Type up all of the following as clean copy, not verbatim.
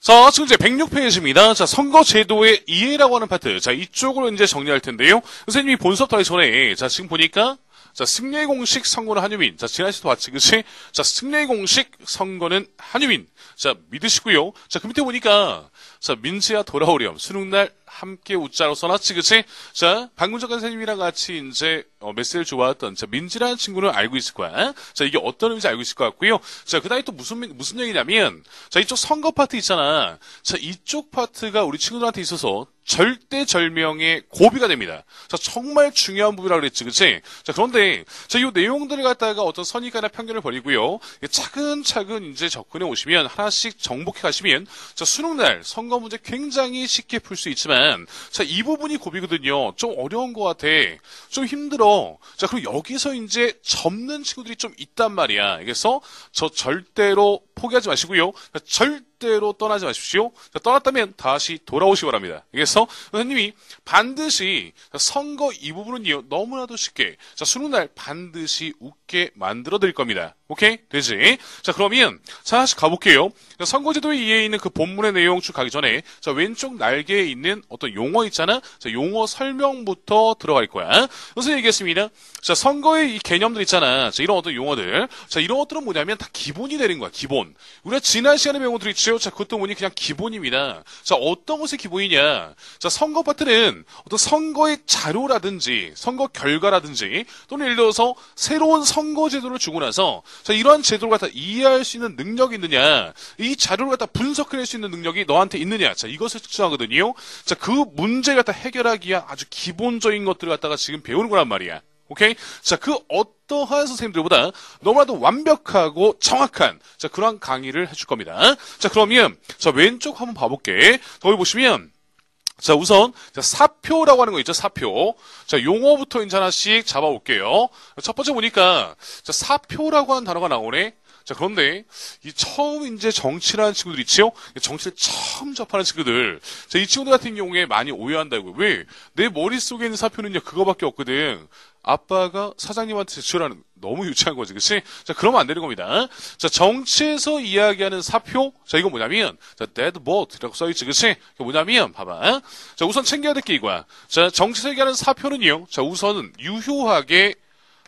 자, 지금 이제 106페이지입니다. 자, 선거제도의 이해라고 하는 파트. 자, 이쪽으로 이제 정리할 텐데요. 선생님이 본수업 하기 전에, 자, 지금 보니까, 자, 승리의 공식 선거는 한유민. 자, 지난 시도 봤지, 그치? 자, 승리의 공식 선거는 한유민. 자, 믿으시고요. 자, 그 밑에 보니까, 자, 민지야 돌아오렴. 수능날 함께 웃자로 써놨지, 그치? 자, 방금 전 선생님이랑 같이 이제, 메시지를 좋아했던, 자, 민지라는 친구는 알고 있을 거야. 자, 이게 어떤 의미인지 알고 있을 것 같고요. 자, 그 다음에 또 무슨 얘기냐면, 자, 이쪽 선거 파트 있잖아. 자, 이쪽 파트가 우리 친구들한테 있어서 절대절명의 고비가 됩니다. 자, 정말 중요한 부분이라고 그랬지, 그치? 자, 그런데, 자, 이 내용들을 갖다가 어떤 선입관이나 편견을 버리고요. 차근차근 이제 접근해 오시면, 하나씩 정복해 가시면, 자, 수능날 선거 문제 굉장히 쉽게 풀 수 있지만, 자, 이 부분이 고비거든요. 좀 어려운 것 같아. 좀 힘들어. 자, 그리고 여기서 이제 접는 친구들이 좀 있단 말이야. 그래서 저 절대로 포기하지 마시고요. 절대로 떠나지 마십시오. 자, 떠났다면 다시 돌아오시기 바랍니다. 그래서 선생님이 반드시 선거 이 부분은요, 너무나도 쉽게, 자, 수능날 반드시 웃게 만들어 드릴 겁니다. 오케이? 되지? 자, 그러면 자, 하나씩 가볼게요. 자, 선거제도에 이해 있는 그 본문의 내용 쭉 가기 전에, 자, 왼쪽 날개에 있는 어떤 용어 있잖아. 자, 용어 설명부터 들어갈 거야. 선생님 얘기했습니다. 자, 선거의 이 개념들 있잖아. 자, 이런 어떤 용어들. 자, 이런 것들은 뭐냐면 다 기본이 되는 거야. 기본. 우리가 지난 시간에 배운 것들 있죠? 자, 그것도 뭐니 그냥 기본입니다. 자, 어떤 것이 기본이냐? 자, 선거 파트는 어떤 선거의 자료라든지 선거 결과라든지 또는 예를 들어서 새로운 선거제도를 주고 나서 자, 이러한 제도를 갖다 이해할 수 있는 능력이 있느냐, 이 자료를 갖다 분석해낼 수 있는 능력이 너한테 있느냐, 자, 이것을 측정하거든요. 자, 그 문제를 갖다 해결하기 위한 아주 기본적인 것들을 갖다가 지금 배우는 거란 말이야. 오케이? 자, 그 어떠한 선생님들보다 너무나도 완벽하고 정확한, 자, 그러한 강의를 해줄 겁니다. 자, 그러면, 자, 왼쪽 한번 봐볼게. 거기 보시면, 자, 우선, 자, 사표라고 하는 거 있죠, 사표. 자, 용어부터 이제 하나씩 잡아볼게요. 첫 번째 보니까, 자, 사표라고 하는 단어가 나오네. 자, 그런데, 이 처음 이제 정치라는 친구들 있지요? 정치를 처음 접하는 친구들. 자, 이 친구들 같은 경우에 많이 오해한다고요. 왜? 내 머릿속에 있는 사표는요, 그거밖에 없거든. 아빠가 사장님한테 제출하는, 너무 유치한 거지, 그치? 자, 그러면 안 되는 겁니다. 자, 정치에서 이야기하는 사표. 자, 이건 뭐냐면, 자, dead vote라고 써있지, 그치? 이게 뭐냐면, 봐봐. 자, 우선 챙겨야 될 게 이거야. 자, 정치에서 얘기하는 사표는요, 자, 우선은 유효하게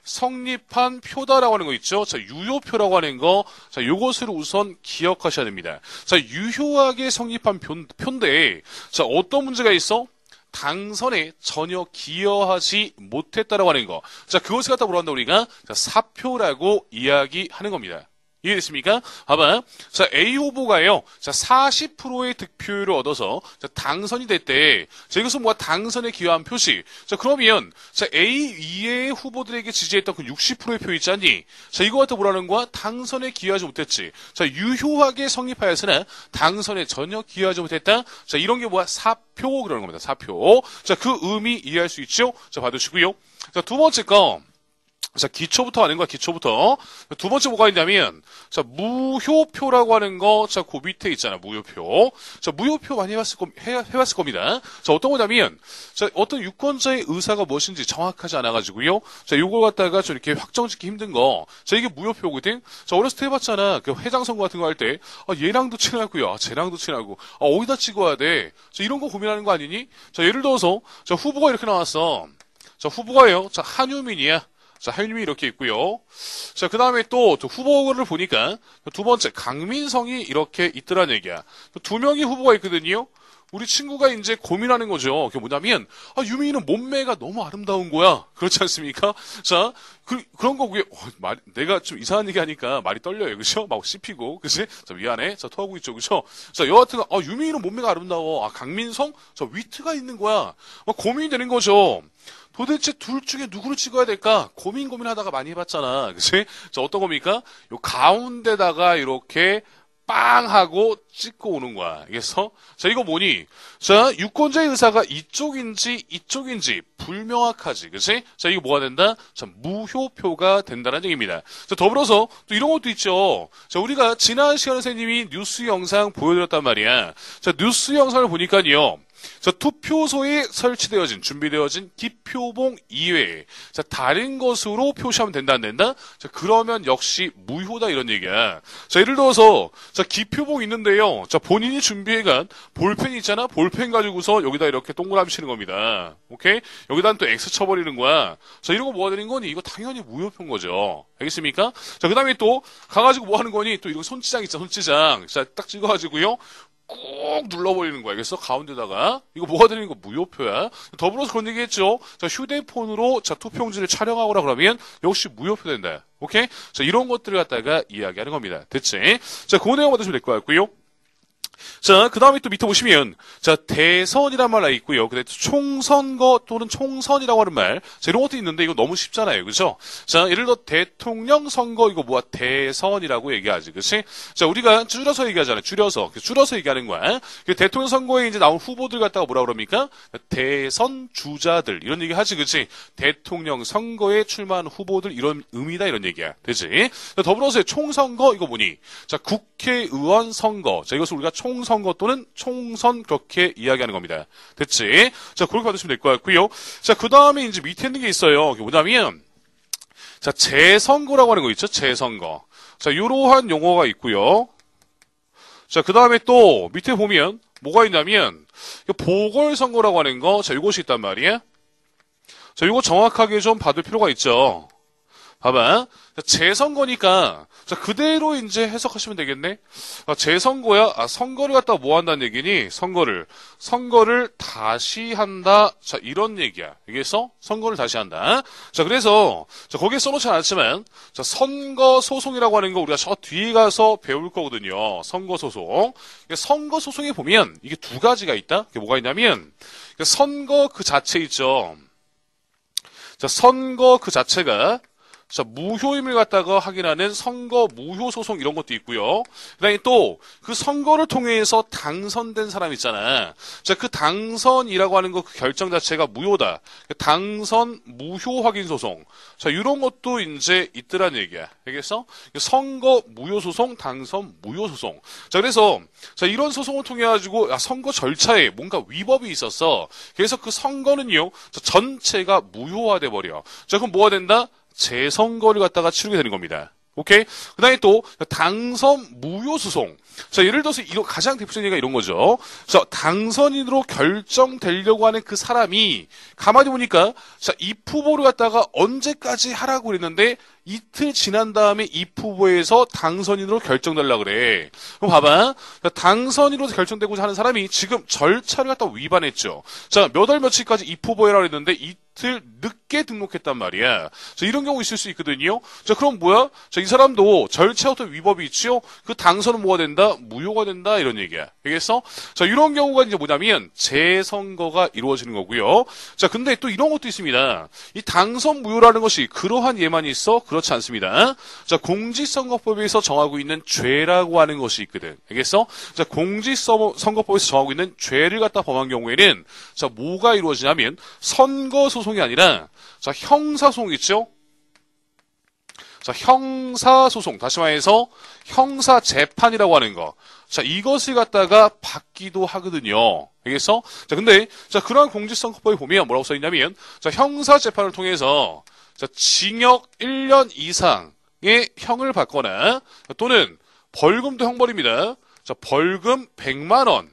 성립한 표다라고 하는 거 있죠? 자, 유효표라고 하는 거. 자, 요것을 우선 기억하셔야 됩니다. 자, 유효하게 성립한 표인데, 자, 어떤 문제가 있어? 당선에 전혀 기여하지 못했다라고 하는 거. 자, 그것을 갖다 뭐라 한다 우리가? 자, 사표라고 이야기하는 겁니다. 이해됐습니까? 봐봐. 자, A 후보가요. 자, 40%의 득표율을 얻어서 자, 당선이 됐대. 자, 이것은 뭐가 당선에 기여한 표시. 자, 그러면 자, A 이외의 후보들에게 지지했던 그 60%의 표 있잖니. 자, 이거 갖다 뭐라는 거야? 당선에 기여하지 못했지. 자, 유효하게 성립하였으나 당선에 전혀 기여하지 못했다. 자, 이런 게 뭐야? 사표 그러는 겁니다. 사표. 자, 그 의미 이해할 수 있죠? 자, 봐두시고요. 자, 두 번째 거. 자, 기초부터 하는 거야, 기초부터. 두 번째 뭐가 있냐면, 자, 무효표라고 하는 거, 자, 그 밑에 있잖아, 무효표. 자, 무효표 많이 해봤을 겁니다. 자, 어떤 거냐면, 자, 어떤 유권자의 의사가 무엇인지 정확하지 않아가지고요. 자, 요걸 갖다가 좀 이렇게 확정 짓기 힘든 거. 자, 이게 무효표거든? 자, 어렸을 때 해봤잖아. 그 회장 선거 같은 거 할 때, 아, 얘랑도 친하고요. 아, 쟤랑도 친하고. 아, 어디다 찍어야 돼? 자, 이런 거 고민하는 거 아니니? 자, 예를 들어서, 자, 후보가 이렇게 나왔어. 자, 후보가요. 자, 한유민이야. 자, 한유민이 이렇게 있고요. 자, 그 다음에 또 후보를 보니까 두 번째 강민성이 이렇게 있더란 얘기야. 두 명의 후보가 있거든요. 우리 친구가 이제 고민하는 거죠. 그게 뭐냐면, 아, 유민이는 몸매가 너무 아름다운 거야. 그렇지 않습니까? 자, 그런 거, 내가 좀 이상한 얘기 하니까 말이 떨려요. 그죠? 막 씹히고, 그치? 자, 미안해. 자, 토하고 있죠. 그죠? 자, 여하튼, 아, 유민이는 몸매가 아름다워. 아, 강민성? 자, 위트가 있는 거야. 막 고민이 되는 거죠. 도대체 둘 중에 누구를 찍어야 될까? 고민하다가 많이 해봤잖아. 그치? 자, 어떤 겁니까? 요 가운데다가 이렇게 빵 하고 찍고 오는 거야. 알겠어? 자, 이거 뭐니? 자, 유권자의 의사가 이쪽인지 불명확하지. 그치? 자, 이거 뭐가 된다? 자, 무효표가 된다는 얘기입니다. 자, 더불어서 또 이런 것도 있죠. 자, 우리가 지난 시간에 선생님이 뉴스 영상 보여드렸단 말이야. 자, 뉴스 영상을 보니까요. 자, 투표소에 설치되어진, 준비되어진 기표봉 이외에, 자, 다른 것으로 표시하면 된다, 안 된다? 자, 그러면 역시 무효다, 이런 얘기야. 자, 예를 들어서, 자, 기표봉 있는데요. 자, 본인이 준비해간 볼펜 있잖아? 볼펜 가지고서 여기다 이렇게 동그라미 치는 겁니다. 오케이? 여기다 또 X 쳐버리는 거야. 자, 이런 거 뭐가 되는 거니? 이거 당연히 무효표인 거죠. 알겠습니까? 자, 그 다음에 또, 가가지고 뭐 하는 거니? 또 이런 손찌장 있잖아, 손찌장. 자, 딱 찍어가지고요. 꾹 눌러버리는 거야. 알겠어? 가운데다가. 이거 뭐가 되는 거? 무효표야. 더불어서 그런 얘기 했죠? 자, 휴대폰으로, 자, 투표용지를 촬영하거나 그러면 역시 무효표 된다. 오케이? 자, 이런 것들을 갖다가 이야기하는 겁니다. 됐지? 자, 그 내용 받으시면 될 것 같고요. 자, 그 다음에 또 밑에 보시면, 자, 대선이란 말 있고요. 근데 총선거 또는 총선이라고 하는 말. 자, 이런 것도 있는데 이거 너무 쉽잖아요. 그죠? 자, 예를 들어 대통령 선거 이거 뭐야? 대선이라고 얘기하지. 그치? 자, 우리가 줄여서 얘기하잖아요. 줄여서 얘기하는 거야. 대통령 선거에 이제 나온 후보들 갖다가 뭐라 그럽니까? 대선 주자들. 이런 얘기 하지. 그치? 대통령 선거에 출마한 후보들 이런 의미다. 이런 얘기야. 되지? 자, 더불어서 총선거 이거 뭐니? 자, 국회의원 선거. 자, 이것을 우리가 총선거 또는 총선 그렇게 이야기하는 겁니다. 됐지? 자, 그렇게 받으시면 될 것 같고요. 자, 그 다음에 이제 밑에 있는 게 있어요. 이게 뭐냐면, 자, 재선거라고 하는 거 있죠? 재선거. 자, 이러한 용어가 있고요. 자, 그 다음에 또 밑에 보면 뭐가 있냐면, 보궐선거라고 하는 거, 자, 이것이 있단 말이야. 자, 이거 정확하게 좀 받을 필요가 있죠. 봐봐. 재선거니까, 자, 그대로 이제 해석하시면 되겠네? 아, 재선거야? 아, 선거를 갖다가 뭐 한다는 얘기니? 선거를 다시 한다. 자, 이런 얘기야. 알겠어? 선거를 다시 한다. 자, 그래서, 자, 거기에 써놓지 않았지만, 자, 선거소송이라고 하는 거 우리가 저 뒤에 가서 배울 거거든요. 선거소송. 선거소송에 보면, 이게 두 가지가 있다? 이게 뭐가 있냐면, 선거 그 자체 있죠. 자, 선거 그 자체가, 자, 무효임을 갖다가 확인하는 선거 무효 소송 이런 것도 있고요. 그다음에 또 그 선거를 통해서 당선된 사람 있잖아. 자, 그 당선이라고 하는 거 그 결정 자체가 무효다. 당선 무효 확인 소송. 자, 이런 것도 이제 있더란 얘기야. 알겠어? 선거 무효 소송, 당선 무효 소송. 자, 그래서 자, 이런 소송을 통해 가지고 선거 절차에 뭔가 위법이 있었어. 그래서 그 선거는요. 자, 전체가 무효화돼 버려. 자, 그럼 뭐가 된다? 재선거를 갖다가 치르게 되는 겁니다. 오케이? 그 다음에 또, 당선 무효 소송. 자, 예를 들어서, 이거 가장 대표적인 예가 이런 거죠. 자, 당선인으로 결정되려고 하는 그 사람이, 가만히 보니까, 자, 입후보를 갖다가 언제까지 하라고 그랬는데, 이틀 지난 다음에 입후보에서 당선인으로 결정되려고 그래. 그럼 봐봐. 당선인으로 결정되고자 하는 사람이 지금 절차를 갖다 위반했죠. 자, 몇 월 며칠까지 입후보라고 했는데, 이틀 늦게 등록했단 말이야. 자, 이런 경우 있을 수 있거든요. 자, 그럼 뭐야? 자, 이 사람도 절차 어떤 위법이 있죠? 그 당선은 뭐가 된다? 무효가 된다? 이런 얘기야. 알겠어? 자, 이런 경우가 이제 뭐냐면, 재선거가 이루어지는 거고요. 자, 근데 또 이런 것도 있습니다. 이 당선 무효라는 것이 그러한 예만 있어? 그렇지 않습니다. 자, 공직선거법에서 정하고 있는 죄라고 하는 것이 있거든. 알겠어? 자, 공직선거법에서 정하고 있는 죄를 갖다 범한 경우에는, 자, 뭐가 이루어지냐면, 선거소송이 아니라, 자, 형사소송 있죠? 자, 형사소송, 다시 말해서 형사재판이라고 하는 거. 자, 이것을 갖다가 받기도 하거든요. 알겠어? 자, 근데, 자, 그러한 공직선거법에 보면 뭐라고 써있냐면, 자, 형사재판을 통해서, 자, 징역 1년 이상의 형을 받거나, 또는 벌금도 형벌입니다. 자, 벌금 100만 원.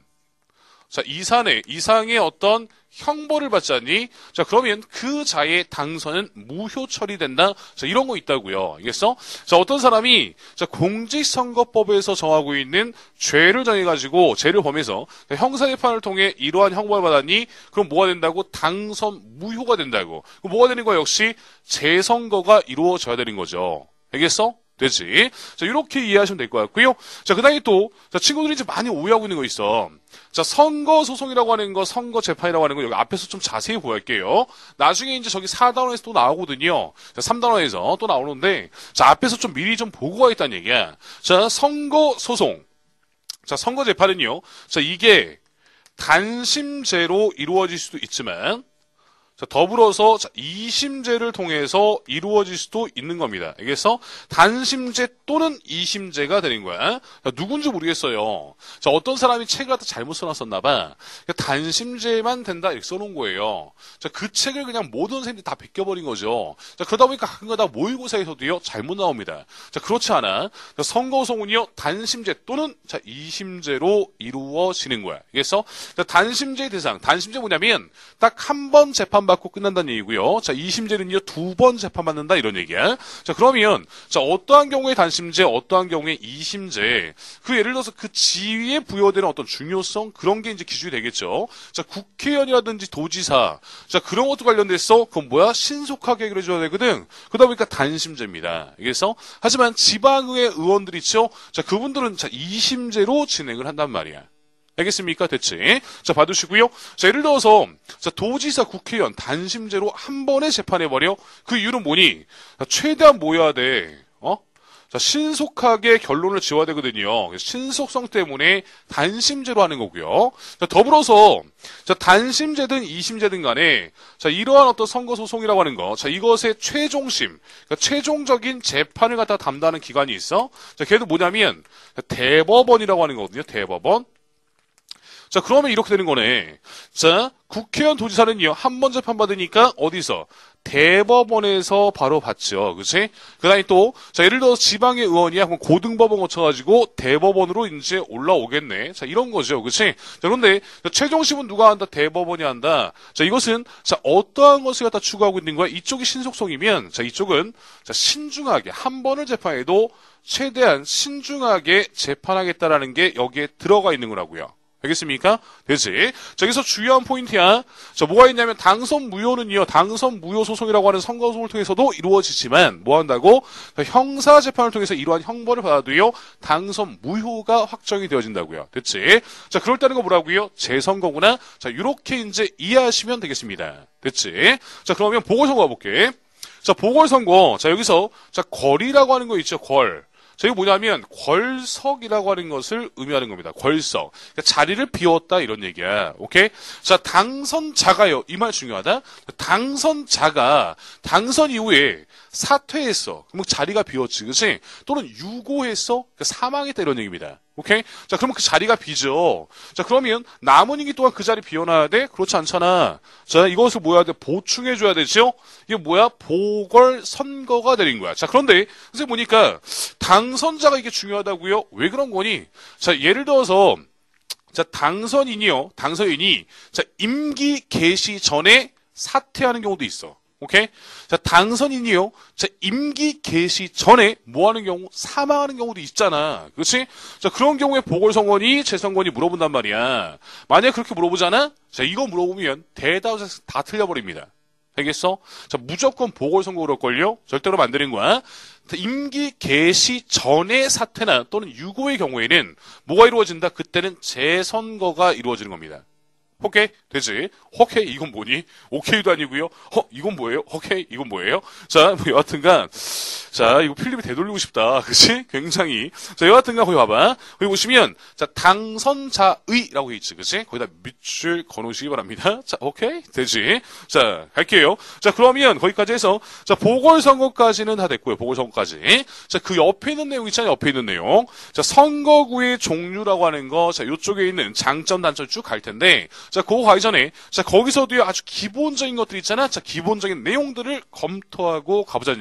자, 이상의 어떤 형벌을 받지 않니? 자, 그러면 그 자의 당선은 무효 처리된다. 자, 이런 거 있다고요. 알겠어? 자, 어떤 사람이 자, 공직선거법에서 정하고 있는 죄를 정해가지고 죄를 범해서 형사재판을 통해 이러한 형벌을 받았니? 그럼 뭐가 된다고? 당선 무효가 된다고. 그럼 뭐가 되는 거야? 역시 재선거가 이루어져야 되는 거죠. 알겠어? 되지? 자, 이렇게 이해하시면 될 것 같고요. 자, 그 다음에 또, 자, 친구들이 이제 많이 오해하고 있는 거 있어. 자, 선거소송이라고 하는 거, 선거재판이라고 하는 거, 여기 앞에서 좀 자세히 보여할게요. 나중에 이제 저기 4단원에서 또 나오거든요. 자, 3단원에서 또 나오는데, 자, 앞에서 좀 미리 좀 보고 가겠다는 얘기야. 자, 선거소송. 자, 선거재판은요. 자, 이게 단심제로 이루어질 수도 있지만, 자, 더불어서 자, 2심제를 통해서 이루어질 수도 있는 겁니다. 그래서 단심제 또는 2심제가 되는 거야. 자, 누군지 모르겠어요. 자, 어떤 사람이 책을 갖다 잘못 써놨었나 봐. 단심제만 된다 이렇게 써놓은 거예요. 자, 그 책을 그냥 모든 선생님들이 다 베껴버린 거죠. 자, 그러다 보니까 가끔가다 모의고사에서도요 잘못 나옵니다. 자, 그렇지 않아. 자, 선거송은요 단심제 또는 자, 2심제로 이루어지는 거야. 그래서 자, 단심제 대상, 단심제 뭐냐면 딱 한 번 재판받고 끝난다는 얘기고요. 자, 2심제는요 2번 재판받는다 이런 얘기야. 자, 그러면 자, 어떠한 경우에 단심제, 어떠한 경우에 2심제, 그 예를 들어서 그 지위에 부여되는 어떤 중요성 그런 게 이제 기준이 되겠죠. 자, 국회의원이라든지 도지사, 자, 그런 것도 관련돼서 그건 뭐야 신속하게 해결해줘야 되거든. 그러다 보니까 단심제입니다. 그래서 하지만 지방의회 의원들 있죠. 자, 그분들은 자 2심제로 진행을 한단 말이야. 알겠습니까? 됐지? 자, 봐두시고요. 자, 예를 들어서, 자, 도지사, 국회의원, 단심제로 한 번에 재판해버려? 그 이유는 뭐니? 자, 최대한 뭐 해야 돼? 자, 신속하게 결론을 지어야 되거든요. 신속성 때문에 단심제로 하는 거고요. 자, 더불어서, 자, 단심제든 2심제든 간에, 자, 이러한 어떤 선거소송이라고 하는 거, 자, 이것의 최종심, 그러니까 최종적인 재판을 갖다 담당하는 기관이 있어? 자, 걔도 뭐냐면, 대법원이라고 하는 거거든요. 대법원. 자, 그러면 이렇게 되는 거네. 자, 국회의원 도지사는요, 한 번 재판받으니까 어디서? 대법원에서 바로 받죠. 그치? 그 다음에 또, 자, 예를 들어서 지방의 의원이야. 그럼 고등법원 거쳐가지고 대법원으로 이제 올라오겠네. 자, 이런 거죠. 그치? 자, 그런데, 최종심은 누가 한다? 대법원이 한다. 자, 이것은, 자, 어떠한 것을 갖다 추구하고 있는 거야? 이쪽이 신속성이면, 자, 이쪽은, 자, 신중하게, 한 번을 재판해도 최대한 신중하게 재판하겠다라는 게 여기에 들어가 있는 거라고요. 알겠습니까? 되지? 자, 여기서 중요한 포인트야. 자, 뭐가 있냐면, 당선 무효는요, 당선 무효 소송이라고 하는 선거소송을 통해서도 이루어지지만, 뭐 한다고? 형사재판을 통해서 이러한 형벌을 받아도요, 당선 무효가 확정이 되어진다고요. 됐지? 자, 그럴 때는 거 뭐라고요? 재선거구나? 자, 요렇게 이제 이해하시면 되겠습니다. 됐지? 자, 그러면 보궐선거 가볼게. 자, 보궐선거. 자, 여기서, 자, 궐이라고 하는 거 있죠, 궐. 자, 이거 뭐냐면, 궐석이라고 하는 것을 의미하는 겁니다. 궐석. 그러니까 자리를 비웠다, 이런 얘기야. 오케이? 자, 당선자가요. 이 말 중요하다. 당선자가, 당선 이후에 사퇴했어. 그럼 자리가 비웠지, 그치? 또는 유고했어? 그러니까 사망했다, 이런 얘기입니다. 오케이? 자, 그러면 그 자리가 비죠. 자, 그러면 남은 임기 동안 그 자리 비워놔야 돼? 그렇지 않잖아. 자, 이것을 뭐 해야 돼? 보충해줘야 되죠? 이게 뭐야? 보궐선거가 되는 거야. 자, 그런데, 선생님 보니까, 당선자가 이게 중요하다고요? 왜 그런 거니? 자, 예를 들어서, 자, 당선인이, 자, 임기 개시 전에 사퇴하는 경우도 있어. 오케이? 자, 당선인이요. 자, 임기 개시 전에 뭐 하는 경우? 사망하는 경우도 있잖아. 그렇지? 자, 그런 경우에 보궐선거니, 재선거니 물어본단 말이야. 만약에 그렇게 물어보잖아? 자, 이거 물어보면 대다수 다 틀려버립니다. 알겠어? 자, 무조건 보궐선거 그럴걸요? 절대로 만드는 거야. 임기 개시 전에 사퇴나 또는 유고의 경우에는 뭐가 이루어진다? 그때는 재선거가 이루어지는 겁니다. 오케이? 되지? 오케이, 이건 뭐니? 오케이도 아니고요. 이건 뭐예요? 오케이, 이건 뭐예요? 자, 뭐 여하튼간, 자, 이거 필립이 되돌리고 싶다. 그치? 굉장히. 자, 여하튼간 거기 봐봐. 거기 보시면, 자, 당선자의라고 있지. 그치? 거기다 밑줄 거놓으시기 바랍니다. 자, 오케이? 되지? 자, 갈게요. 자, 그러면 거기까지 해서, 자, 보궐선거까지는 다 됐고요. 보궐선거까지. 자, 그 옆에 있는 내용 있잖아요. 옆에 있는 내용. 자, 선거구의 종류라고 하는 거, 자, 요쪽에 있는 장점, 단점 쭉 갈 텐데, 자, 그거 가기 전에, 자, 거기서도요, 아주 기본적인 것들 있잖아. 자, 기본적인 내용들을 검토하고 가보자.